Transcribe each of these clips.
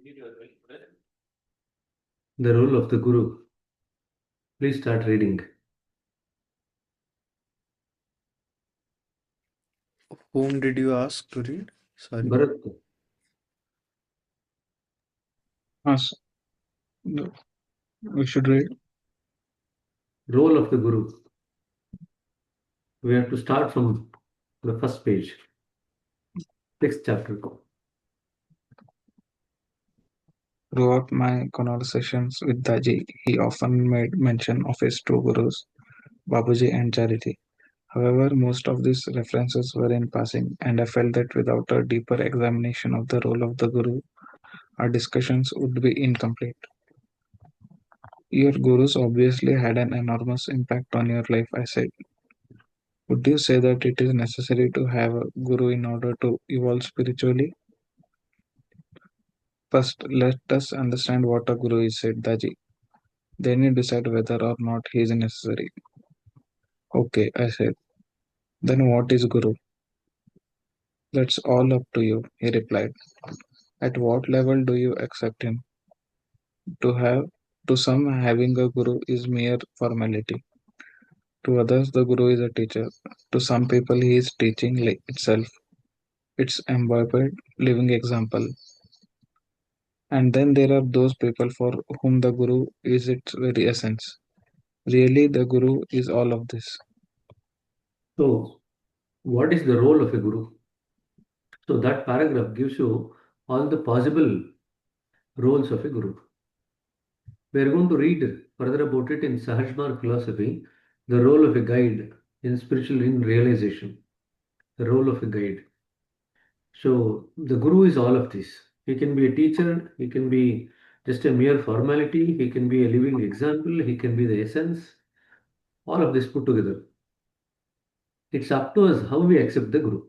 The role of the Guru. Please start reading. Whom did you ask to read? Sorry. Bharat. Yes, we should read. Role of the Guru. We have to start from the first page. Next chapter. Throughout my conversations with Daji, he often made mention of his two gurus, Babuji and Charity. However, most of these references were in passing, and I felt that without a deeper examination of the role of the guru, our discussions would be incomplete. Your gurus obviously had an enormous impact on your life, I said. Would you say that it is necessary to have a guru in order to evolve spiritually? First, let us understand what a guru is, said Daji. Then you decide whether or not he is necessary. Okay, I said. Then what is guru? That's all up to you, he replied. At what level do you accept him? To have to some having a guru is mere formality. To others the guru is a teacher. To some people he is teaching itself. It's embodied living example. And then there are those people for whom the guru is its very essence. Really, the guru is all of this. So, what is the role of a Guru? So, that paragraph gives you all the possible roles of a Guru. We are going to read further about it in Sahajmarg philosophy, the role of a guide in spiritual realization, the role of a guide. So the Guru is all of this. He can be a teacher, he can be just a mere formality, he can be a living example, he can be the essence, all of this put together. It's up to us how we accept the Guru.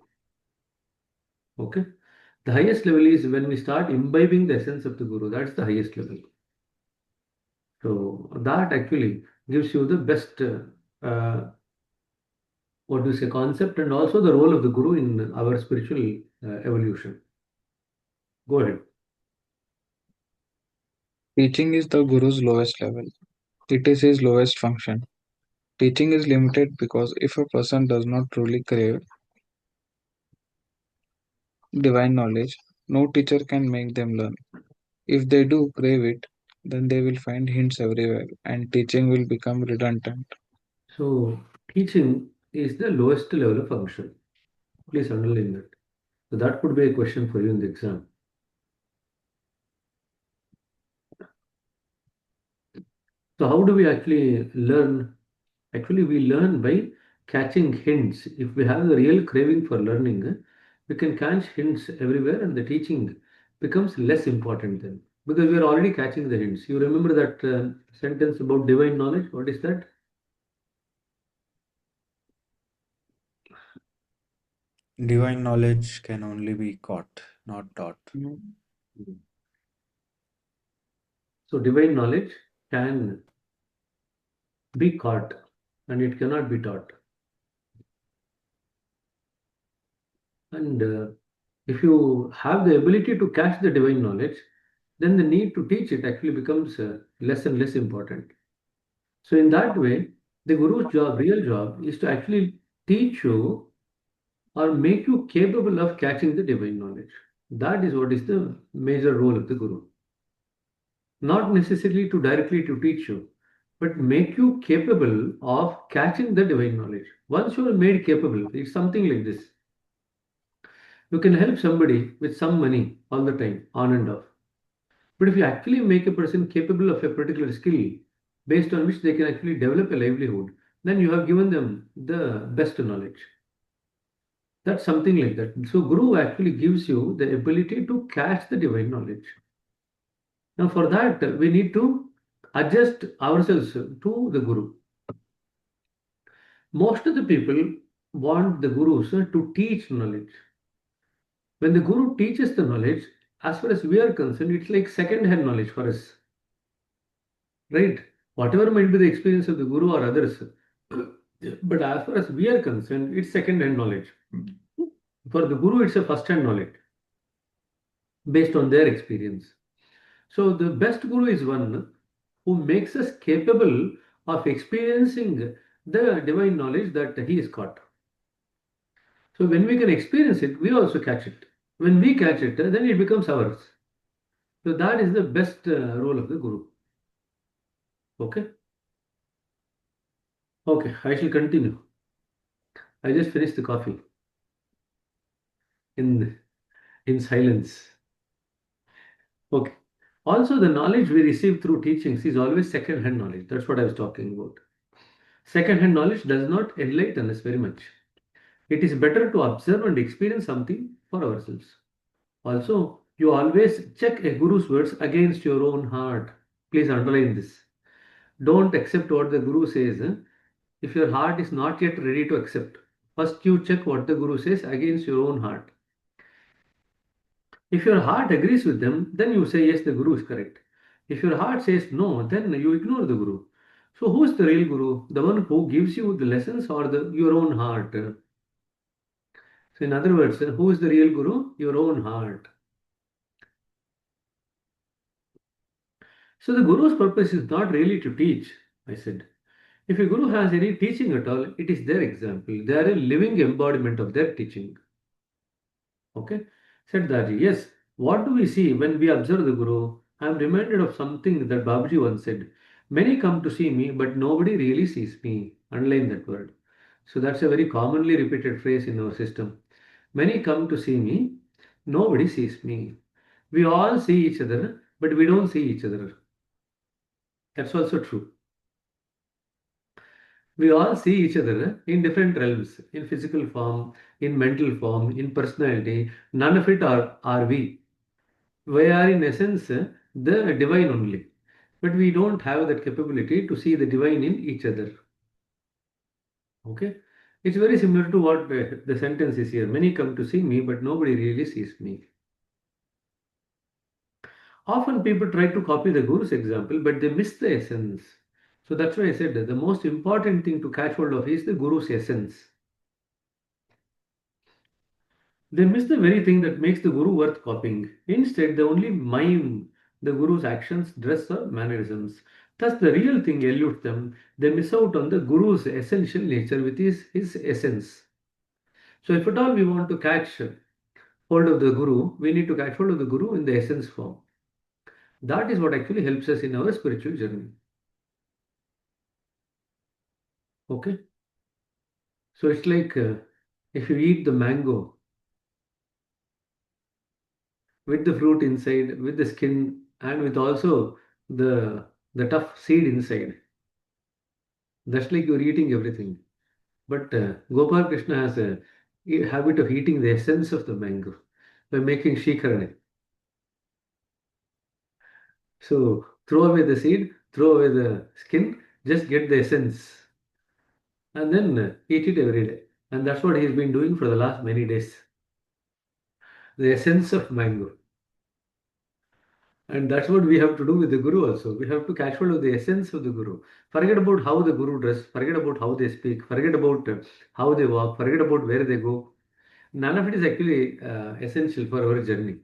Okay? The highest level is when we start imbibing the essence of the Guru. That's the highest level. So that actually gives you the best, what do you say, concept and also the role of the Guru in our spiritual evolution. Go ahead. Teaching is the guru's lowest level. It is his lowest function. Teaching is limited because if a person does not truly crave divine knowledge, no teacher can make them learn. If they do crave it, then they will find hints everywhere and teaching will become redundant. So teaching is the lowest level of function. Please underline that. So that could be a question for you in the exam. So how do we actually learn? Actually, we learn by catching hints. If we have the real craving for learning, we can catch hints everywhere and the teaching becomes less important then. Because we are already catching the hints. You remember that sentence about divine knowledge? What is that? Divine knowledge can only be caught, not taught. So divine knowledge can be caught and it cannot be taught. And if you have the ability to catch the divine knowledge, then the need to teach it actually becomes less and less important. So, in that way, the guru's job, real job, is to actually teach you or make you capable of catching the divine knowledge. That is what is the major role of the guru. Not necessarily to directly to teach you, but make you capable of catching the divine knowledge. Once you are made capable, it's something like this. You can help somebody with some money all the time, on and off. But if you actually make a person capable of a particular skill based on which they can actually develop a livelihood, then you have given them the best knowledge. That's something like that. So, Guru actually gives you the ability to catch the divine knowledge. Now, for that, we need to adjust ourselves to the Guru. Most of the people want the Gurus to teach knowledge. When the Guru teaches the knowledge, as far as we are concerned, it's like second-hand knowledge for us. Right? Whatever might be the experience of the Guru or others, but as far as we are concerned, it's second-hand knowledge. For the Guru, it's a first-hand knowledge based on their experience. So the best guru is one who makes us capable of experiencing the divine knowledge that he is got. So when we can experience it, we also catch it. When we catch it, then it becomes ours. So that is the best role of the guru. Okay. Okay, I shall continue. I just finished the coffee in silence. Okay. Also, the knowledge we receive through teachings is always second-hand knowledge. That's what I was talking about. Second-hand knowledge does not enlighten us very much. It is better to observe and experience something for ourselves. Also, you always check a guru's words against your own heart. Please underline this. Don't accept what the guru says, if your heart is not yet ready to accept. First, you check what the guru says against your own heart. If your heart agrees with them, then you say, yes, the guru is correct. If your heart says no, then you ignore the guru. So, who is the real guru? The one who gives you the lessons or your own heart? So, in other words, who is the real guru? Your own heart. So, the guru's purpose is not really to teach, I said. If a guru has any teaching at all, it is their example. They are a living embodiment of their teaching. Okay, said Daji. Yes, what do we see when we observe the Guru? I am reminded of something that Babaji once said. Many come to see me, but nobody really sees me. Underline that word. So that's a very commonly repeated phrase in our system. Many come to see me, nobody sees me. We all see each other, but we don't see each other. That's also true. We all see each other in different realms, in physical form, in mental form, in personality. None of it are we. We are in essence the divine only, but we don't have that capability to see the divine in each other. Okay, it's very similar to what the sentence is here. Many come to see me, but nobody really sees me. Often people try to copy the guru's example, but they miss the essence. So that's why I said that the most important thing to catch hold of is the guru's essence. They miss the very thing that makes the guru worth copying. Instead, they only mime the guru's actions, dress, or mannerisms. Thus, the real thing eludes them. They miss out on the guru's essential nature, which is his essence. So, if at all we want to catch hold of the guru, we need to catch hold of the guru in the essence form. That is what actually helps us in our spiritual journey. Okay? So, it's like if you eat the mango with the fruit inside, with the skin, and with also the tough seed inside. That's like you're eating everything. But Gopal Krishna has a habit of eating the essence of the mango by making shikarane. So throw away the seed, throw away the skin, just get the essence, and then eat it every day. And that's what he's been doing for the last many days. The essence of mango. And that's what we have to do with the Guru also. We have to catch hold of the essence of the Guru. Forget about how the Guru dress, forget about how they speak, forget about how they walk, forget about where they go. None of it is actually essential for our journey.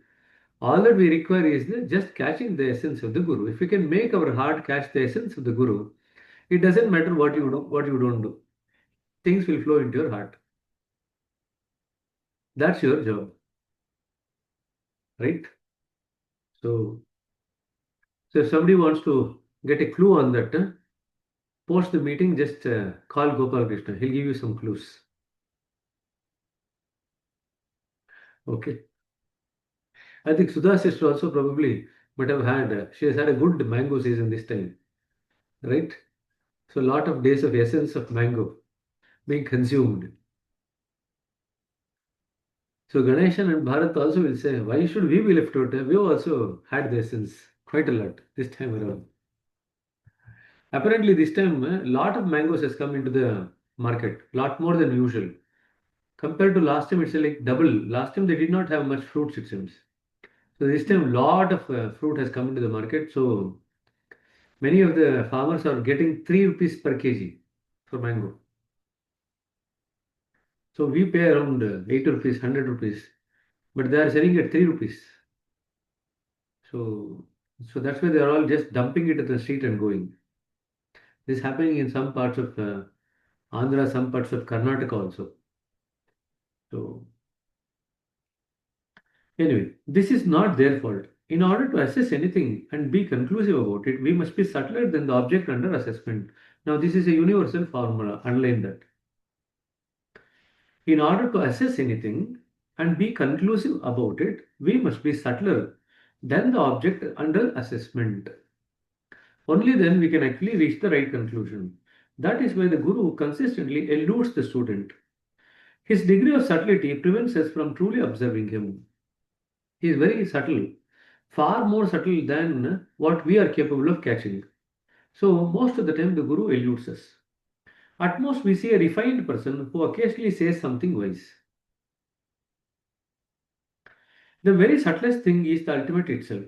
All that we require is just catching the essence of the Guru. If we can make our heart catch the essence of the Guru, it doesn't matter what you do, what you don't do. Things will flow into your heart. That's your job, right? So, so if somebody wants to get a clue on that, post the meeting, just call Gopal Krishna. He'll give you some clues. Okay. I think Sudha sister also probably might have had, she has had a good mango season this time, right? So, a lot of days of essence of mango being consumed. So, Ganeshan and Bharat also will say, why should we be left out? We also had the essence quite a lot this time around. Apparently, this time, a lot of mangoes has come into the market, lot more than usual. Compared to last time, it's like double. Last time, they did not have much fruits, it seems. So this time, lot of fruit has come into the market. So many of the farmers are getting 3 rupees per kg for mango. So we pay around 8 rupees, 100 rupees, but they are selling at 3 rupees. So So that's why they are all just dumping it at the street and going. This is happening in some parts of Andhra, some parts of Karnataka also. So anyway, this is not their fault. In order to assess anything and be conclusive about it, we must be subtler than the object under assessment. Now, this is a universal formula. Underline that. In order to assess anything and be conclusive about it, we must be subtler than the object under assessment. Only then we can actually reach the right conclusion. That is why the guru consistently eludes the student. His degree of subtlety prevents us from truly observing him. He is very subtle, far more subtle than what we are capable of catching. So, most of the time, the guru eludes us. At most, we see a refined person who occasionally says something wise. The very subtlest thing is the ultimate itself.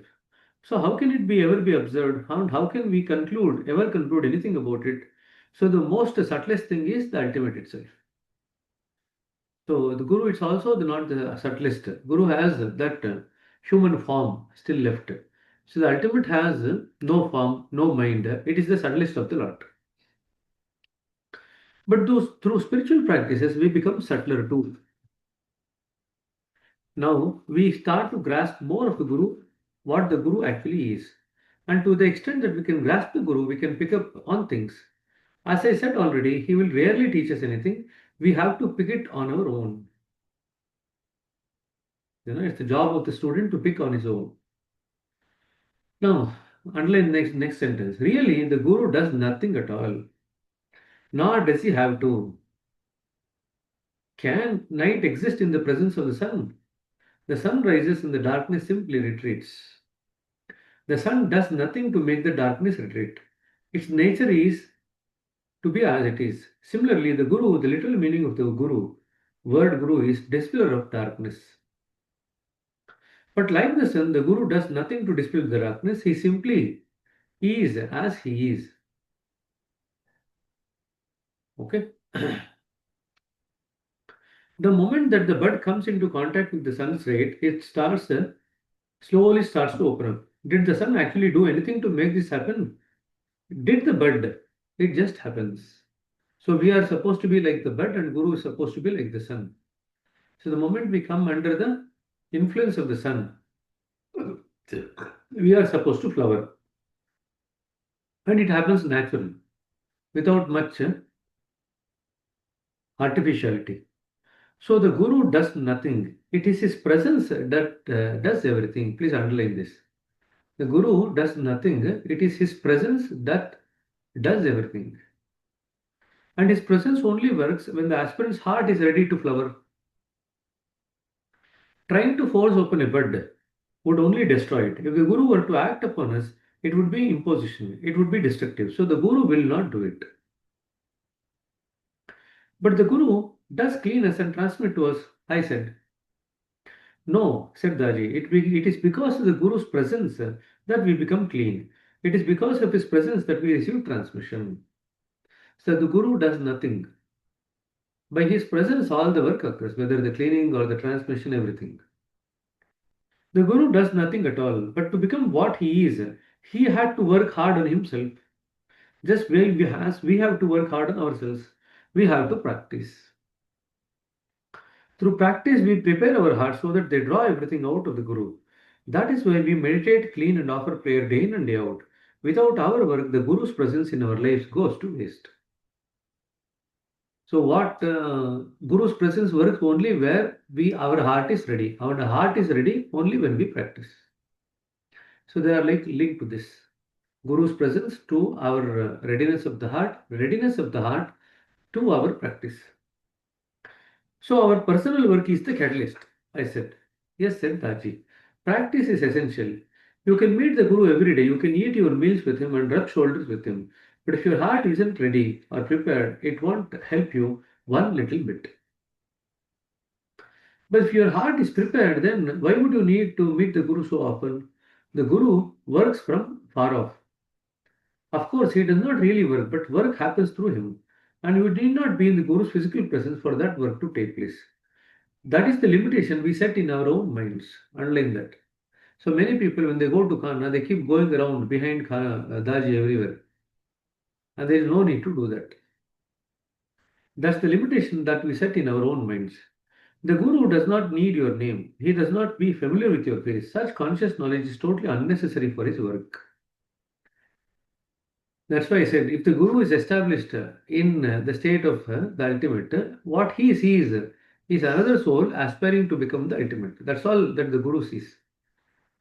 So, how can it be ever be observed? How can we ever conclude anything about it? So, the most subtlest thing is the ultimate itself. So, the guru is also not the subtlest. Guru has that human form still left. So, the ultimate has no form, no mind. It is the subtlest of the lot. But through spiritual practices, we become subtler too. Now we start to grasp more of the Guru, what the Guru actually is. And to the extent that we can grasp the Guru, we can pick up on things. As I said already, he will rarely teach us anything. We have to pick it on our own. It's the job of the student to pick on his own. Now, underline next sentence. Really, the Guru does nothing at all. Nor does he have to. Can night exist in the presence of the sun? The sun rises and the darkness simply retreats. The sun does nothing to make the darkness retreat. Its nature is to be as it is. Similarly, the Guru, the literal meaning of the Guru, word Guru is dispeller of darkness. But like the sun, the Guru does nothing to dispel the darkness. He simply is as he is. Okay? The moment that the bud comes into contact with the sun's ray, it slowly starts to open up. Did the sun actually do anything to make this happen? Did the bud? It just happens. So we are supposed to be like the bud and Guru is supposed to be like the sun. So the moment we come under the influence of the sun, we are supposed to flower. And it happens naturally, without much artificiality. So the Guru does nothing. It is his presence that does everything. Please underline this. The Guru does nothing. It is his presence that does everything. And his presence only works when the aspirant's heart is ready to flower. Trying to force open a bud would only destroy it. If the Guru were to act upon us, it would be imposition, it would be destructive. So the Guru will not do it. But the Guru does clean us and transmit to us, I said. No, said Daji, it is because of the Guru's presence that we become clean. It is because of his presence that we receive transmission. So the Guru does nothing. By his presence, all the work occurs, whether the cleaning or the transmission, everything. The Guru does nothing at all, but to become what he is, he had to work hard on himself. Just well we have to work hard on ourselves. We have to practice. Through practice, we prepare our hearts so that they draw everything out of the Guru. That is why we meditate, clean, and offer prayer day in and day out. Without our work, the Guru's presence in our lives goes to waste. So, what Guru's presence works only where our heart is ready. Our heart is ready only when we practice. So, they are like linked to this. Guru's presence to our readiness of the heart to our practice. So our personal work is the catalyst, I said. Yes, said Taji. Practice is essential. You can meet the Guru every day, you can eat your meals with him and rub shoulders with him. But if your heart isn't ready or prepared, it won't help you one little bit. But if your heart is prepared, then why would you need to meet the Guru so often? The Guru works from far off. Of course, he does not really work, but work happens through him. And you need not be in the Guru's physical presence for that work to take place. That is the limitation we set in our own minds. Underline that. So many people, when they go to Khana, they keep going around behind Khana, Daji everywhere. And there is no need to do that. That's the limitation that we set in our own minds. The Guru does not need your name. He does not be familiar with your face. Such conscious knowledge is totally unnecessary for his work. That's why I said if the Guru is established in the state of the ultimate, what he sees is another soul aspiring to become the ultimate. That's all that the Guru sees.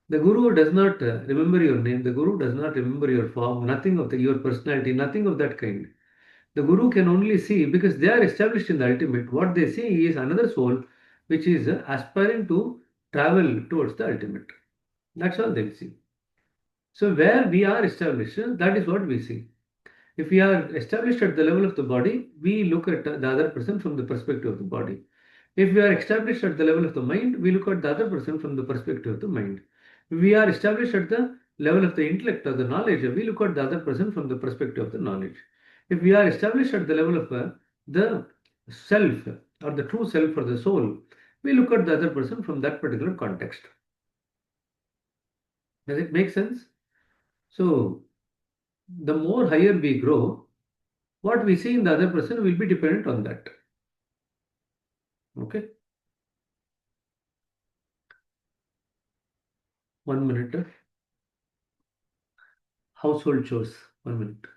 The Guru does not remember your name. The Guru does not remember your form, nothing of your personality, nothing of that kind. The Guru can only see, because they are established in the ultimate, what they see is another soul which is aspiring to travel towards the ultimate. That's all they see. So, where we are established, that is what we see. If we are established at the level of the body, we look at the other person from the perspective of the body. If we are established at the level of the mind, we look at the other person from the perspective of the mind. If we are established at the level of the intellect or the knowledge, we look at the other person from the perspective of the knowledge. If we are established at the level of the self or the true self or the soul, we look at the other person from that particular context. Does it make sense? So, the more higher we grow, what we see in the other person will be dependent on that. Okay, 1 minute. Household chores. 1 minute.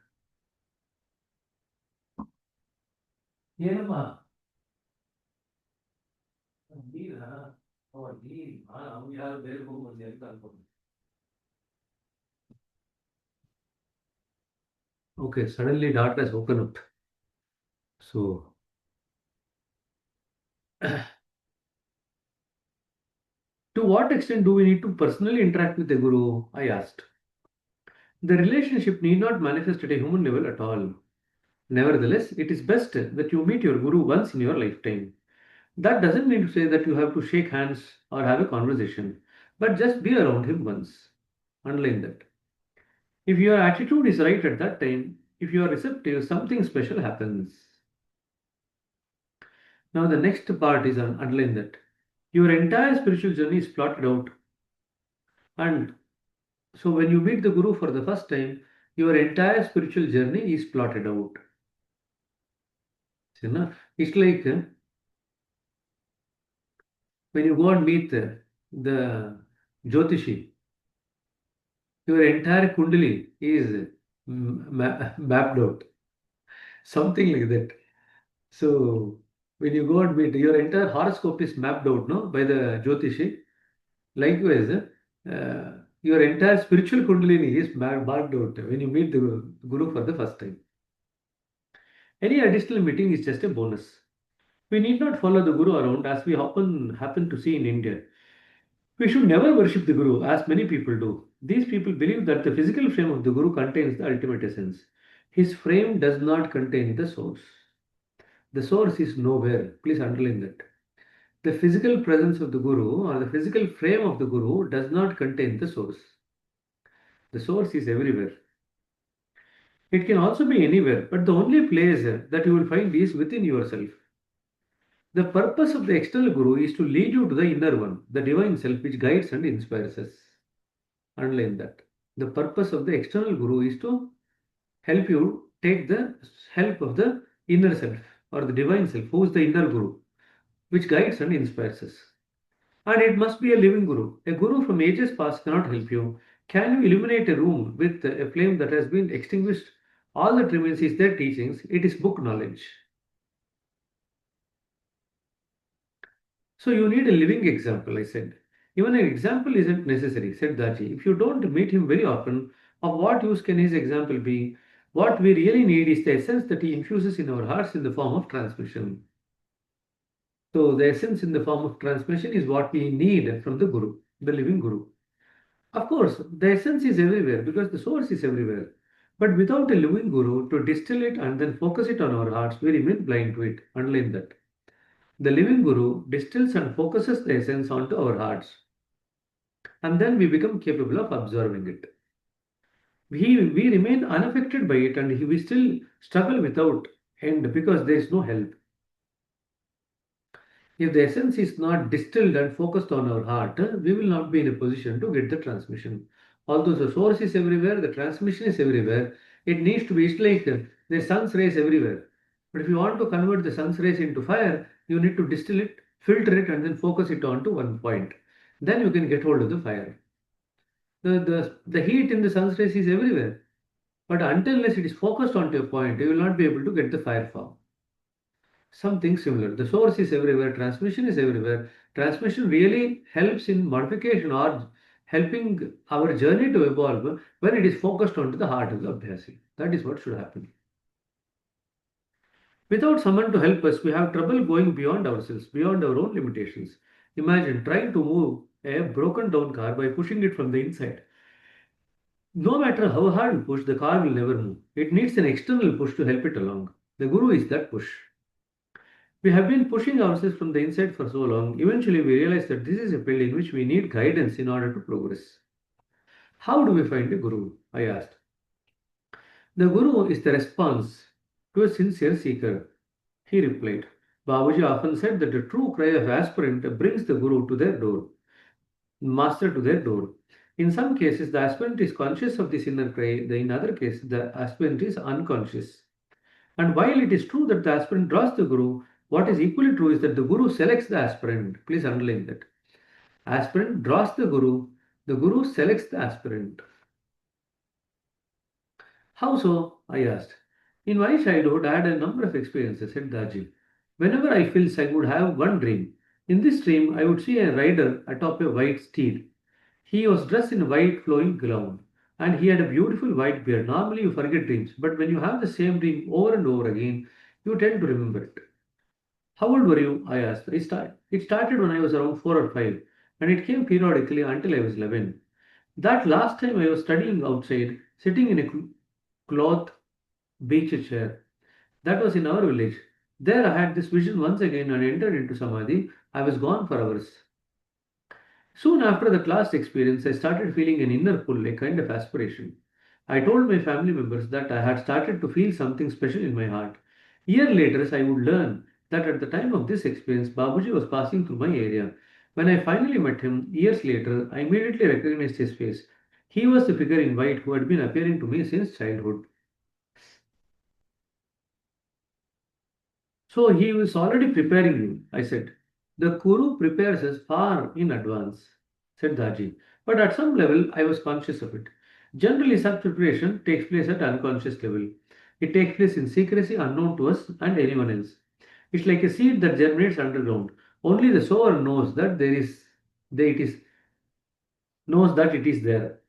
ಏನಮ್ಮ ನೀರಾ ನೀರು ಅವ್ನು ಯಾರು ಬೇರೆ ಹೋಗ್ಬಂದು ಅಂತ ಅನ್ಕೊಂಡು. Okay, suddenly dart has opened up. So, to what extent do we need to personally interact with the Guru? I asked. The relationship need not manifest at a human level at all. Nevertheless, it is best that you meet your Guru once in your lifetime. That doesn't mean to say that you have to shake hands or have a conversation, but just be around him once. Underline that. If your attitude is right at that time, if you are receptive, something special happens. Now, the next part is underline that. Your entire spiritual journey is plotted out. And so, when you meet the Guru for the first time, your entire spiritual journey is plotted out. See, na? It's like when you go and meet the Jyotishi, your entire Kundali is mapped out. Something like that. So, when you go and meet, your entire horoscope is mapped out, no, by the Jyotishi. Likewise, your entire spiritual Kundalini is marked out when you meet the Guru for the first time. Any additional meeting is just a bonus. We need not follow the Guru around as we often happen to see in India. We should never worship the Guru as many people do. These people believe that the physical frame of the Guru contains the ultimate essence. His frame does not contain the source. The source is nowhere. Please underline that. The physical presence of the Guru or the physical frame of the Guru does not contain the source. The source is everywhere. It can also be anywhere, but the only place that you will find is within yourself. The purpose of the external Guru is to lead you to the inner one, the divine self which guides and inspires us. Underline that. The purpose of the external Guru is to help you take the help of the inner self or the divine self, who is the inner Guru, which guides and inspires us. And it must be a living Guru. A Guru from ages past cannot help you. Can you illuminate a room with a flame that has been extinguished? All that remains is their teachings. It is book knowledge. So you need a living example, I said. Even an example isn't necessary, said Daji. If you don't meet him very often, of what use can his example be? What we really need is the essence that he infuses in our hearts in the form of transmission. So the essence in the form of transmission is what we need from the Guru, the living Guru. Of course, the essence is everywhere because the source is everywhere. But without a living Guru to distill it and then focus it on our hearts, we remain blind to it. Underline that. The living Guru distills and focuses the essence onto our hearts. And then we become capable of observing it. We remain unaffected by it and we still struggle without end because there is no help. If the essence is not distilled and focused on our heart, we will not be in a position to get the transmission. Although the source is everywhere, the transmission is everywhere, it needs to be, it's like the sun's rays everywhere. But if you want to convert the sun's rays into fire, you need to distill it, filter it, and then focus it onto one point. Then you can get hold of the fire. The heat in the sun's rays is everywhere. But until unless it is focused onto a point, you will not be able to get the fire form. Something similar. The source is everywhere, transmission is everywhere. Transmission really helps in modification or helping our journey to evolve when it is focused onto the heart of the Abhyasi. That is what should happen. Without someone to help us, we have trouble going beyond ourselves, beyond our own limitations. Imagine trying to move a broken down car by pushing it from the inside. No matter how hard you push, the car will never move. It needs an external push to help it along. The Guru is that push. We have been pushing ourselves from the inside for so long, eventually we realize that this is a field in which we need guidance in order to progress. How do we find a Guru? I asked. The Guru is the response to a sincere seeker. He replied. Babuji often said that the true cry of aspirant brings the Guru to their door, master to their door. In some cases, the aspirant is conscious of this inner cry, in other cases, the aspirant is unconscious. And while it is true that the aspirant draws the Guru, what is equally true is that the Guru selects the aspirant. Please underline that. Aspirant draws the Guru selects the aspirant. How so? I asked. In my childhood, I had a number of experiences, said Daji. Whenever I felt I would have one dream. In this dream, I would see a rider atop a white steed. He was dressed in a white flowing gown and he had a beautiful white beard. Normally, you forget dreams, but when you have the same dream over and over again, you tend to remember it. How old were you? I asked. It started when I was around 4 or 5, and it came periodically until I was 11. That last time I was studying outside, sitting in a cloth beach chair. That was in our village. There I had this vision once again and entered into Samadhi. I was gone for hours. Soon after the last experience, I started feeling an inner pull, a kind of aspiration. I told my family members that I had started to feel something special in my heart. Year later, I would learn that at the time of this experience, Babuji was passing through my area. When I finally met him, years later, I immediately recognized his face. He was the figure in white who had been appearing to me since childhood. So he was already preparing you, I said. The Guru prepares us far in advance, said Daji. But at some level, I was conscious of it. Generally, such preparation takes place at unconscious level. It takes place in secrecy unknown to us and anyone else. It's like a seed that germinates underground. Only the sower knows that it is knows that it is there.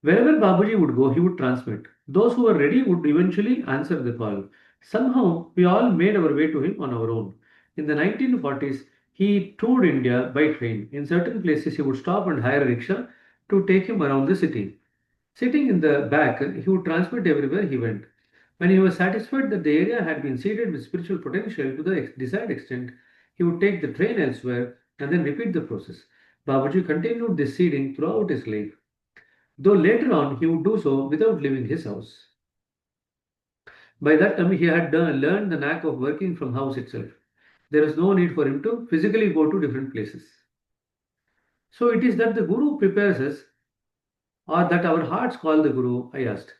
Wherever Babuji would go, he would transmit. Those who were ready would eventually answer the call. Somehow, we all made our way to him on our own. In the 1940s, he toured India by train. In certain places, he would stop and hire a rickshaw to take him around the city. Sitting in the back, he would transmit everywhere he went. When he was satisfied that the area had been seeded with spiritual potential to the desired extent, he would take the train elsewhere and then repeat the process. Babuji continued this seeding throughout his life, though later on he would do so without leaving his house. By that time, he had learned the knack of working from house itself. There was no need for him to physically go to different places. So it is that the Guru prepares us, or that our hearts call the Guru, I asked.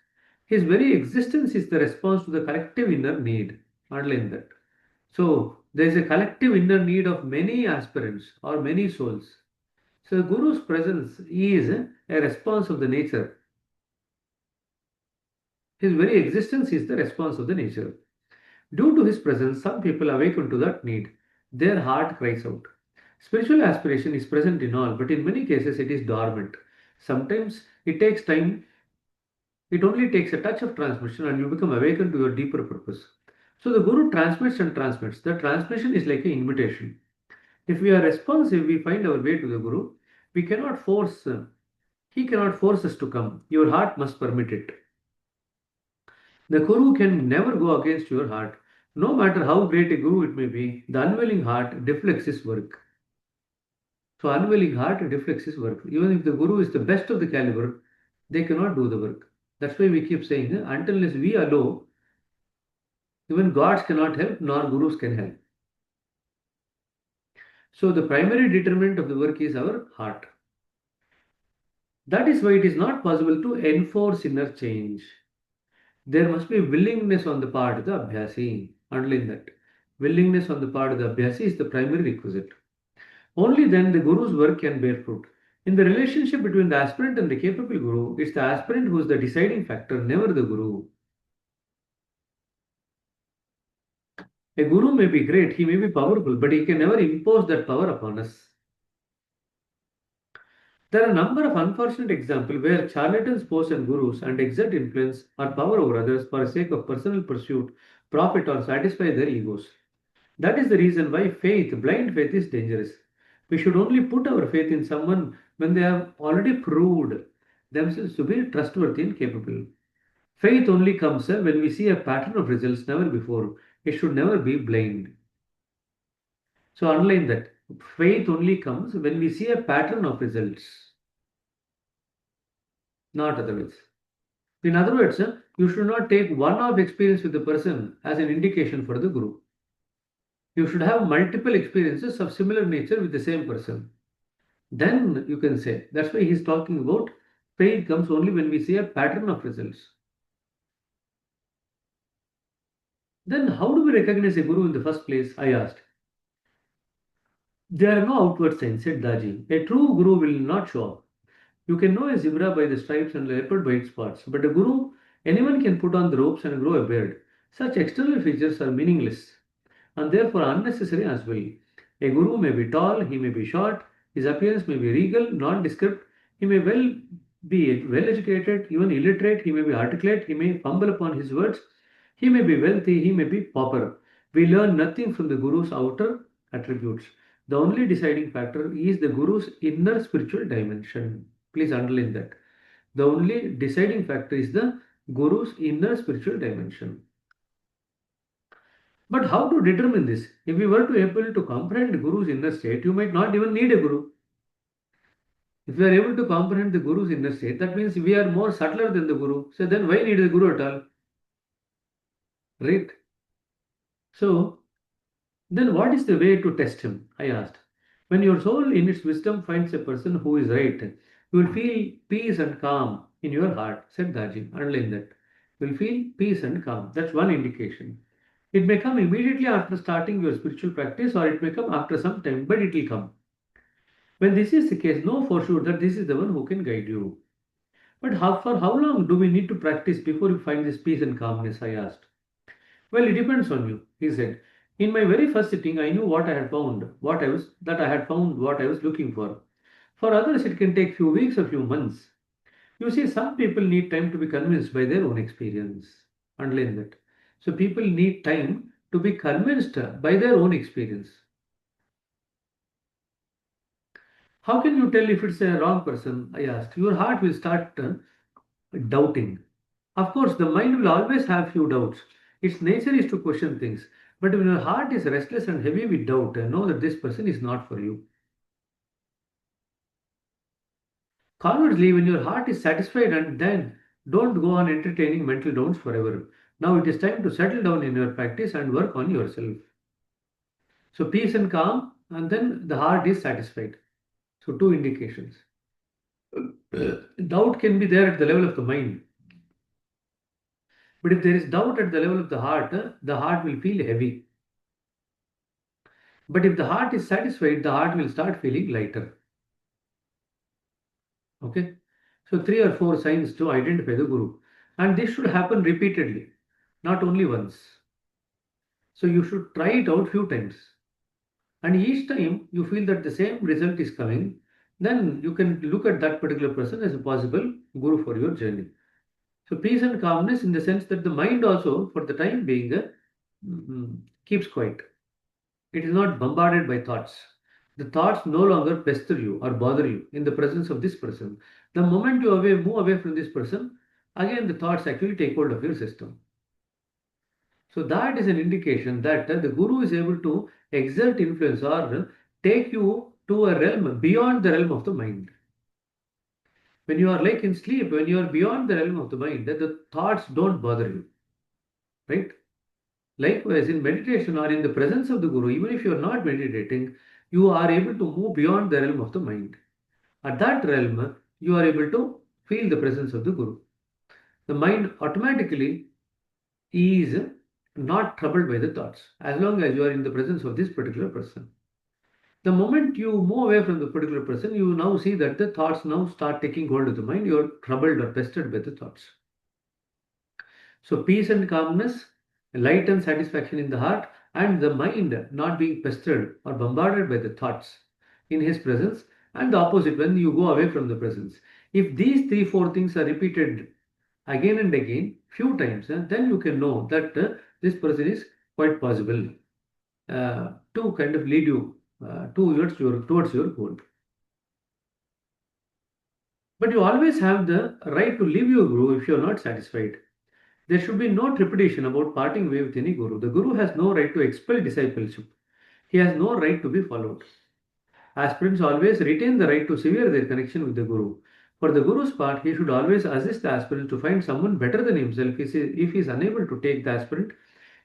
His very existence is the response to the collective inner need. Underline that. So there is a collective inner need of many aspirants or many souls. So the Guru's presence is a response of the nature. His very existence is the response of the nature. Due to his presence, some people awaken to that need. Their heart cries out. Spiritual aspiration is present in all, but in many cases it is dormant. Sometimes it takes time, it only takes a touch of transmission and you become awakened to your deeper purpose. So the Guru transmits and transmits. The transmission is like an invitation. If we are responsive, we find our way to the Guru. We cannot force, he cannot force us to come. Your heart must permit it. The Guru can never go against your heart. No matter how great a Guru it may be, the unwilling heart deflects his work. So unwilling heart deflects his work. Even if the Guru is the best of the caliber, they cannot do the work. That's why we keep saying, until unless we allow, even gods cannot help, nor gurus can help. So the primary determinant of the work is our heart. That is why it is not possible to enforce inner change. There must be willingness on the part of the Abhyasi. Underline that. Willingness on the part of the Abhyasi is the primary requisite. Only then the Guru's work can bear fruit. In the relationship between the aspirant and the capable Guru, it's the aspirant who is the deciding factor, never the Guru. A Guru may be great, he may be powerful, but he can never impose that power upon us. There are a number of unfortunate examples where charlatans pose as gurus and exert influence or power over others for the sake of personal pursuit, profit, or satisfy their egos. That is the reason why faith, blind faith, is dangerous. We should only put our faith in someone when they have already proved themselves to be trustworthy and capable. Faith only comes when we see a pattern of results never before. It should never be blind. So underline that. Faith only comes when we see a pattern of results, not otherwise. In other words, you should not take one-off experience with the person as an indication for the guru. You should have multiple experiences of similar nature with the same person. Then you can say. That's why he's talking about faith comes only when we see a pattern of results. Then how do we recognize a guru in the first place? I asked. There are no outward signs, said Daji. A true guru will not show up. You can know a zebra by the stripes and a leopard by its spots, but a guru, anyone can put on the ropes and grow a beard. Such external features are meaningless and therefore unnecessary as well. A guru may be tall, he may be short, his appearance may be regal, nondescript, he may be well educated, even illiterate, he may be articulate, he may fumble upon his words, he may be wealthy, he may be pauper. We learn nothing from the guru's outer attributes. The only deciding factor is the guru's inner spiritual dimension. Please underline that. The only deciding factor is the guru's inner spiritual dimension. But how to determine this? If we were to able to comprehend the Guru's inner state, you might not even need a Guru. If we are able to comprehend the Guru's inner state, that means we are more subtler than the Guru. So then why need the Guru at all? Right? So then what is the way to test him? I asked. When your soul in its wisdom finds a person who is right, you will feel peace and calm in your heart, said Daji. Underline that. You will feel peace and calm. That's one indication. It may come immediately after starting your spiritual practice or it may come after some time, but it will come. When this is the case, know for sure that this is the one who can guide you. But for how long do we need to practice before we find this peace and calmness? I asked. Well, it depends on you, he said. In my very first sitting, I knew what I had found, what I was looking for. For others, it can take few weeks or few months. You see, some people need time to be convinced by their own experience. Underline that. So people need time to be convinced by their own experience. How can you tell if it's a wrong person? I asked. Your heart will start doubting. Of course, the mind will always have few doubts. Its nature is to question things. But when your heart is restless and heavy with doubt, know that this person is not for you. Conversely, when your heart is satisfied and then don't go on entertaining mental doubts forever. Now it is time to settle down in your practice and work on yourself. So peace and calm, and then the heart is satisfied. So two indications. Doubt can be there at the level of the mind. But if there is doubt at the level of the heart will feel heavy. But if the heart is satisfied, the heart will start feeling lighter. Okay. So 3 or 4 signs to identify the Guru. And this should happen repeatedly, not only once. So you should try it out few times. And each time you feel that the same result is coming, then you can look at that particular person as a possible Guru for your journey. So peace and calmness in the sense that the mind also, for the time being, keeps quiet. It is not bombarded by thoughts. The thoughts no longer pester you or bother you in the presence of this person. The moment you move away from this person, again the thoughts actually take hold of your system. So that is an indication that the Guru is able to exert influence or take you to a realm beyond the realm of the mind. When you are like in sleep, when you are beyond the realm of the mind, the thoughts don't bother you, right? Likewise, in meditation or in the presence of the Guru, even if you are not meditating, you are able to move beyond the realm of the mind. At that realm, you are able to feel the presence of the Guru. The mind automatically is not troubled by the thoughts as long as you are in the presence of this particular person. The moment you move away from the particular person, you now see that the thoughts now start taking hold of the mind. You are troubled or pestered by the thoughts. So, peace and calmness, light and satisfaction in the heart, and the mind not being pestered or bombarded by the thoughts in his presence, and the opposite when you go away from the presence. If these three, four things are repeated again and again, few times, then you can know that this person is quite possible to kind of lead you towards your goal. But you always have the right to leave your guru if you are not satisfied. There should be no trepidation about parting way with any guru. The guru has no right to expel discipleship. He has no right to be followed. Aspirants always retain the right to sever their connection with the guru. For the guru's part, he should always assist the aspirant to find someone better than himself if he is unable to take the aspirant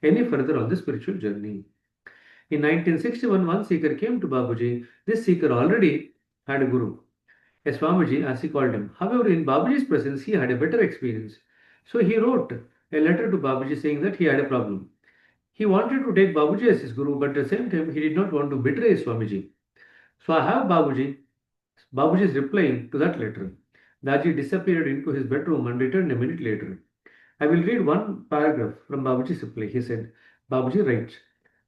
any further on the spiritual journey. In 1961, one seeker came to Babuji. This seeker already had a guru, a Swamiji as he called him. However, in Babuji's presence, he had a better experience. So he wrote a letter to Babuji saying that he had a problem. He wanted to take Babuji as his guru, but at the same time, he did not want to betray Swamiji. So I have Babuji's reply to that letter. Daji disappeared into his bedroom and returned a minute later. I will read one paragraph from Babuji's reply. He said, Babuji writes,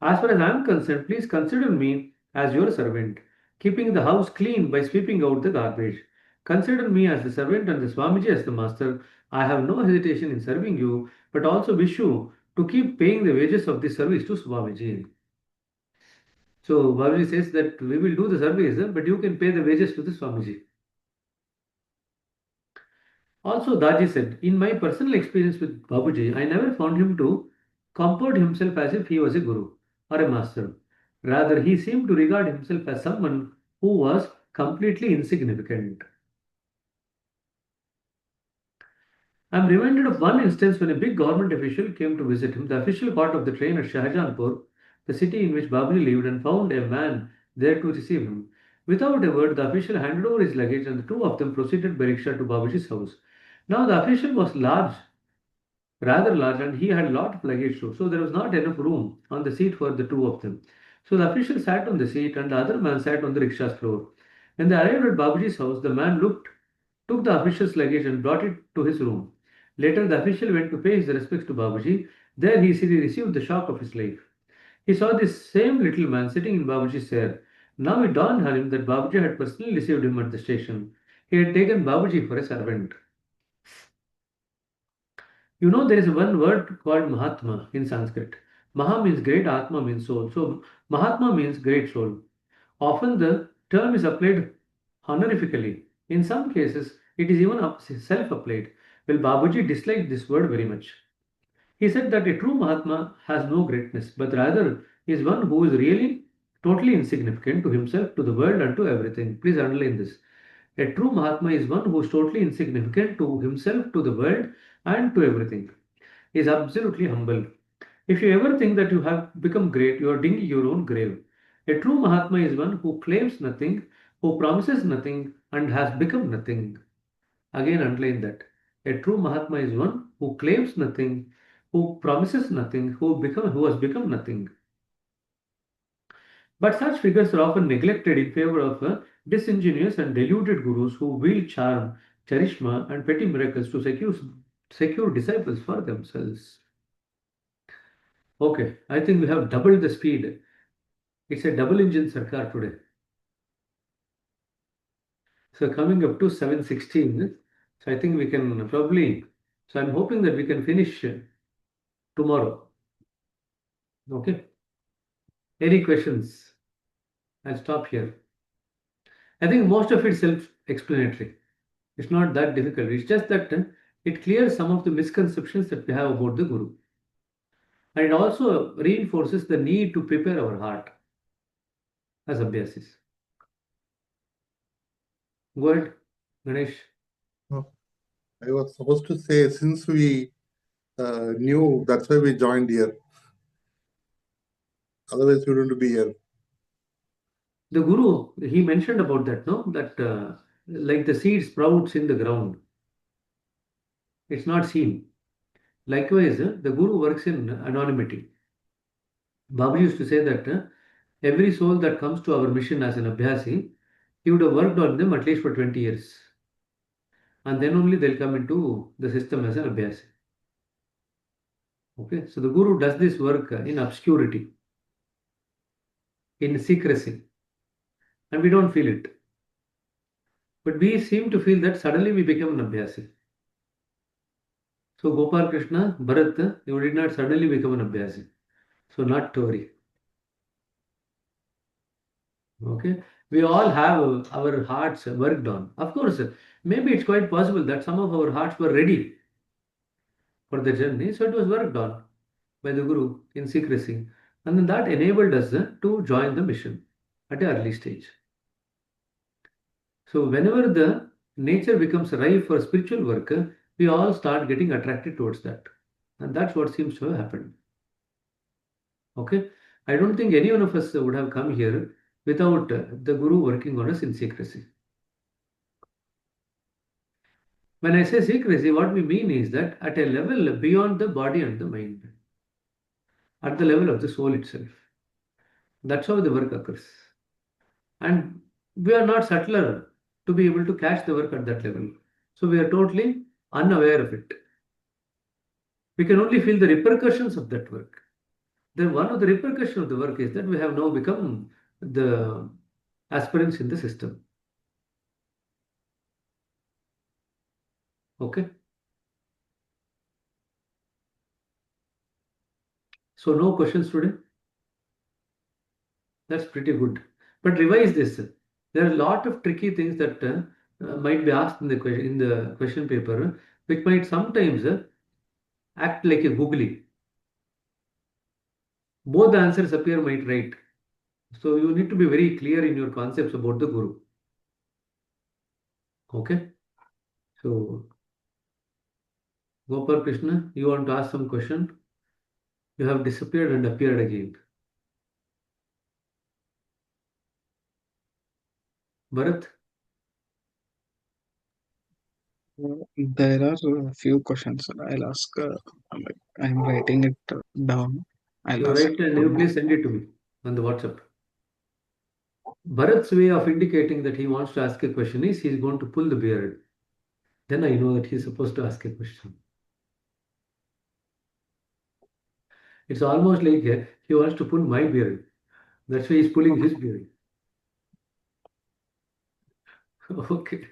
as far as I am concerned, please consider me as your servant, keeping the house clean by sweeping out the garbage. Consider me as the servant and the Swamiji as the master. I have no hesitation in serving you, but also wish you to keep paying the wages of this service to Swamiji. So Babuji says that we will do the service, but you can pay the wages to the Swamiji. Also, Daji said, in my personal experience with Babuji, I never found him to comport himself as if he was a guru or a master. Rather, he seemed to regard himself as someone who was completely insignificant. I am reminded of one instance when a big government official came to visit him. The official got off the train at Shahjahanpur, the city in which Babuji lived, and found a man there to receive him. Without a word, the official handed over his luggage, and the two of them proceeded by rickshaw to Babuji's house. Now, the official was rather large, and he had a lot of luggage too. So there was not enough room on the seat for the two of them. So the official sat on the seat, and the other man sat on the rickshaw floor. When they arrived at Babuji's house, the man took the official's luggage and brought it to his room. Later, the official went to pay his respects to Babuji. There, he received the shock of his life. He saw this same little man sitting in Babuji's chair. Now it dawned on him that Babuji had personally received him at the station. He had taken Babuji for a servant. You know, there is one word called Mahatma in Sanskrit. Maha means great, Atma means soul. So, Mahatma means great soul. Often the term is applied honorifically. In some cases, it is even self applied. Well, Babuji disliked this word very much. He said that a true Mahatma has no greatness, but rather is one who is really totally insignificant to himself, to the world, and to everything. Please underline this. A true Mahatma is one who is totally insignificant to himself, to the world, and to everything. He is absolutely humble. If you ever think that you have become great, you are digging your own grave. A true Mahatma is one who claims nothing, who promises nothing, and has become nothing. Again, underline that. A true Mahatma is one who claims nothing, who promises nothing, who has become nothing. But such figures are often neglected in favor of disingenuous and deluded gurus who wield charm, charisma, and petty miracles to secure disciples for themselves. Okay, I think we have doubled the speed. It's a double engine Sarkar today. So coming up to 7:16. So I think we can probably, so I'm hoping that we can finish tomorrow. Okay. Any questions? I'll stop here. I think most of it's self-explanatory. It's not that difficult. It's just that it clears some of the misconceptions that we have about the Guru. And it also reinforces the need to prepare our heart as abhyasis. Go ahead, Ganesh. Oh, I was supposed to say, since we knew, that's why we joined here. Otherwise, we wouldn't be here. The Guru, he mentioned about that, no? That like the seed sprouts in the ground, it's not seen. Likewise, the Guru works in anonymity. Baba used to say that every soul that comes to our mission as an Abhyasi, he would have worked on them at least for 20 years. And then only they'll come into the system as an Abhyasi. Okay, so the Guru does this work in obscurity, in secrecy, and we don't feel it. But we seem to feel that suddenly we become an Abhyasi. So Gopal Krishna, Bharat, you did not suddenly become an Abhyasi. So not to worry. Okay, we all have our hearts worked on. Of course, maybe it's quite possible that some of our hearts were ready for the journey, so it was worked on by the Guru in secrecy, and then that enabled us to join the mission at an early stage. So whenever the nature becomes ripe for spiritual work, we all start getting attracted towards that, and that's what seems to have happened. Okay, I don't think any one of us would have come here without the Guru working on us in secrecy. When I say secrecy, what we mean is that at a level beyond the body and the mind, at the level of the soul itself. That's how the work occurs. And we are not subtler to be able to catch the work at that level. So we are totally unaware of it. We can only feel the repercussions of that work. Then one of the repercussions of the work is that we have now become the aspirants in the system. Okay. So no questions today. That's pretty good. But revise this. There are a lot of tricky things that might be asked in the question paper, which might sometimes act like a googly. Both the answers appear might right. So you need to be very clear in your concepts about the Guru. Okay. So Gopal Krishna, you want to ask some question? You have disappeared and appeared again. Bharat, There are a few questions I'll ask. I'm writing it down. I'll you ask write and you one more. please send it to me on the WhatsApp. Bharat's way of indicating that he wants to ask a question is he's going to pull the beard. Then I know that he's supposed to ask a question. It's almost like he wants to pull my beard. That's why he's pulling his beard. Okay.